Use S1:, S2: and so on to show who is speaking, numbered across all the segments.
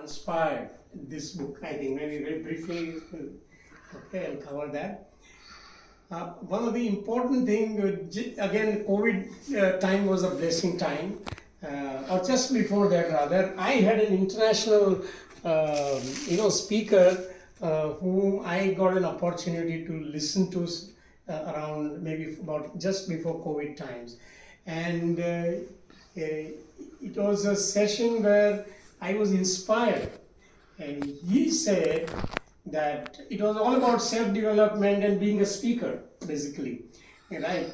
S1: inspired this book. I think maybe very briefly, okay, I'll cover that. One of the important thing, again, COVID time was a blessing time, or just before that rather. I had an international, speaker whom I got an opportunity to listen to around maybe about just before COVID times, and it was a session where I was inspired, and he said that it was all about self-development and being a speaker, basically, right?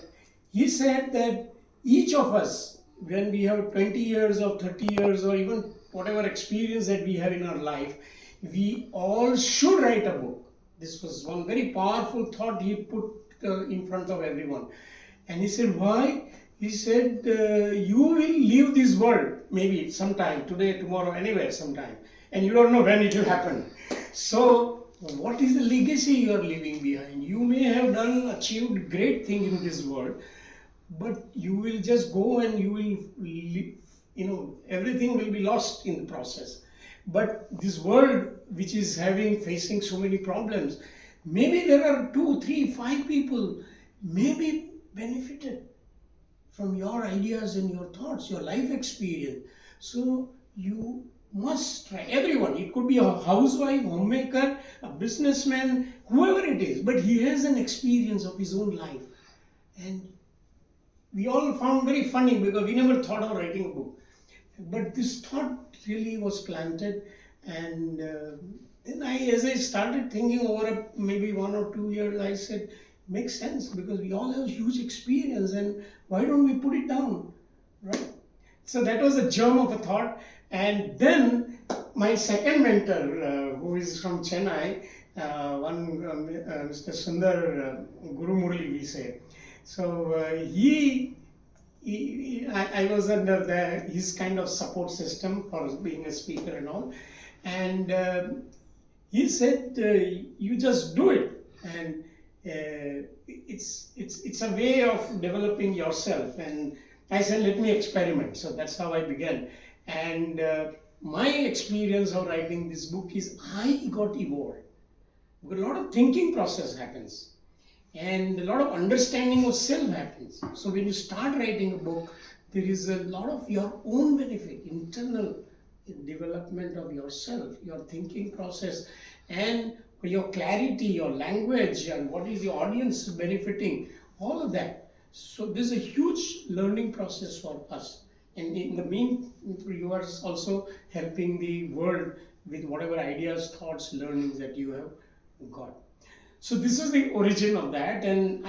S1: He said that each of us, when we have 20 years or 30 years or even whatever experience that we have in our life, we all should write a book. This was one very powerful thought he put in front of everyone. And he said, why? He said, you will leave this world, maybe sometime, today, tomorrow, anywhere, sometime. And you don't know when it will happen. So, what is the legacy you are leaving behind? You may have achieved great things in this world, but you will just go and you will, everything will be lost in the process. But this world, which is facing so many problems, maybe there are 2, 3, 5 people may be benefited from your ideas and your thoughts, your life experience. So you must try. Everyone, it could be a housewife, homemaker, a businessman, whoever it is, but he has an experience of his own life. And we all found very funny because we never thought of writing a book. But this thought really was planted, and then as I started thinking over maybe 1 or 2 years, I said, makes sense, because we all have huge experience, and why don't we put it down, right? So that was the germ of a thought. And then my second mentor, who is from Chennai, Mr. Sundar Guru Murli, we say. So I was under his kind of support system for being a speaker and all. And he said, you just do it. And it's a way of developing yourself. And I said, let me experiment. So that's how I began. And my experience of writing this book is I got evolved. A lot of thinking process happens, and a lot of understanding of self happens. So when you start writing a book, there is a lot of your own benefit, internal development of yourself, your thinking process, and your clarity, your language, and what is the audience benefiting, all of that. So there's a huge learning process for us. And in the mean, you are also helping the world with whatever ideas, thoughts, learnings that you have got. So this is the origin of that. And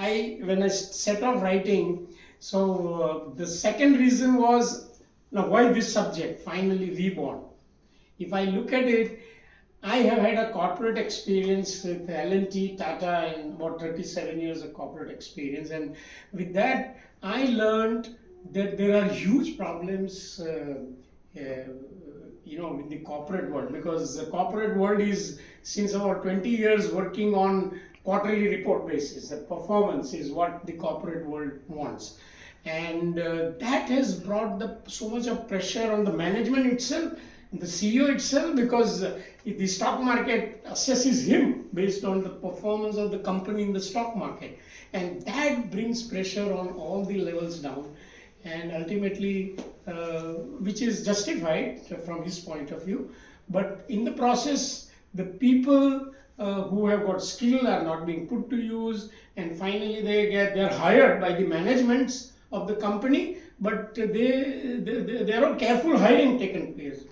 S1: when I set off writing, so the second reason was, now why this subject, finally reborn? If I look at it, I have had a corporate experience with L&T, Tata, and about 37 years of corporate experience. And with that, I learned that there are huge problems with the corporate world, because the corporate world is since about 20 years working on quarterly report basis. The performance is what the corporate world wants, and that has brought so much of pressure on the management itself, the CEO itself, because the stock market assesses him based on the performance of the company in the stock market, and that brings pressure on all the levels down. And ultimately, which is justified from his point of view, but in the process, the people who have got skill are not being put to use, and finally they're hired by the managements of the company, but there are careful hiring taken place,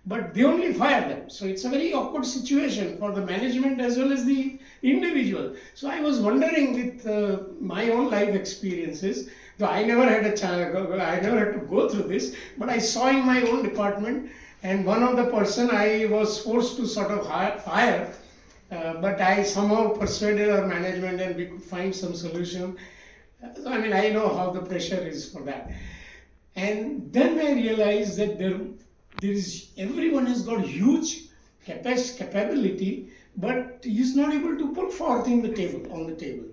S1: but they only fire them. So it's a very awkward situation for the management as well as the individual. So I was wondering, with my own life experiences, though I never had I never had to go through this, but I saw in my own department, and one of the person I was forced to sort of fire, but I somehow persuaded our management and we could find some solution. So, I know how the pressure is for that. And then I realized that everyone has got huge capability, but he's not able to put forth on the table,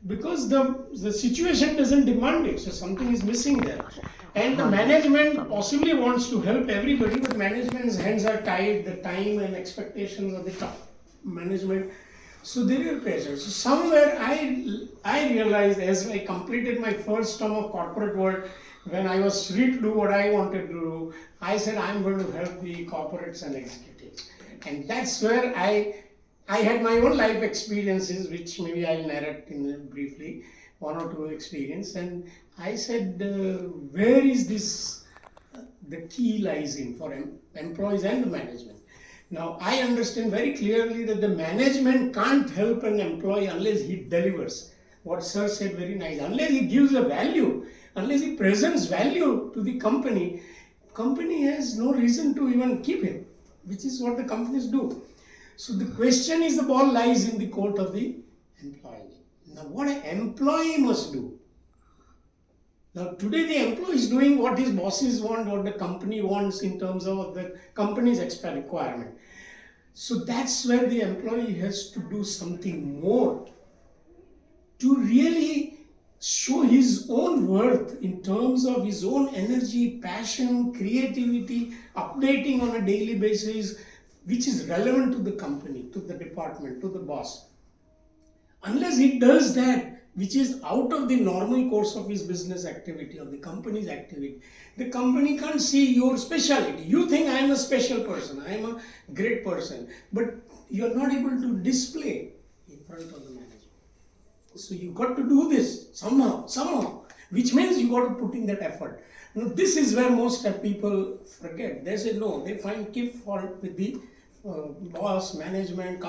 S1: because the situation doesn't demand it. So something is missing there. And the management possibly wants to help everybody, but management's hands are tied, the time and expectations of the top management. So there are pressures. So somewhere I realized as I completed my first term of corporate world, when I was free to do what I wanted to do, I said I'm going to help the corporates and executives. And that's where I had my own life experiences, which maybe I'll narrate in briefly, one or two experience. And I said, where is this? The key lies in for employees and the management. Now I understand very clearly that the management can't help an employee unless he delivers. What sir said very nice. Unless he gives a value, unless he presents value to the company, company has no reason to even keep him, which is what the companies do. So the question is, the ball lies in the court of the employee. Now what an employee must do. Now today the employee is doing what his bosses want, what the company wants in terms of the company's requirement. So that's where the employee has to do something more to really show his own worth in terms of his own energy, passion, creativity, updating on a daily basis, which is relevant to the company, to the department, to the boss. Unless he does that, which is out of the normal course of his business activity or the company's activity, the company can't see your speciality. You think I am a special person, I am a great person, but you are not able to display in front of the management. So you got to do this somehow, which means you got to put in that effort. Now this is where most people forget. They say no, they find keep fault with the boss, management, company.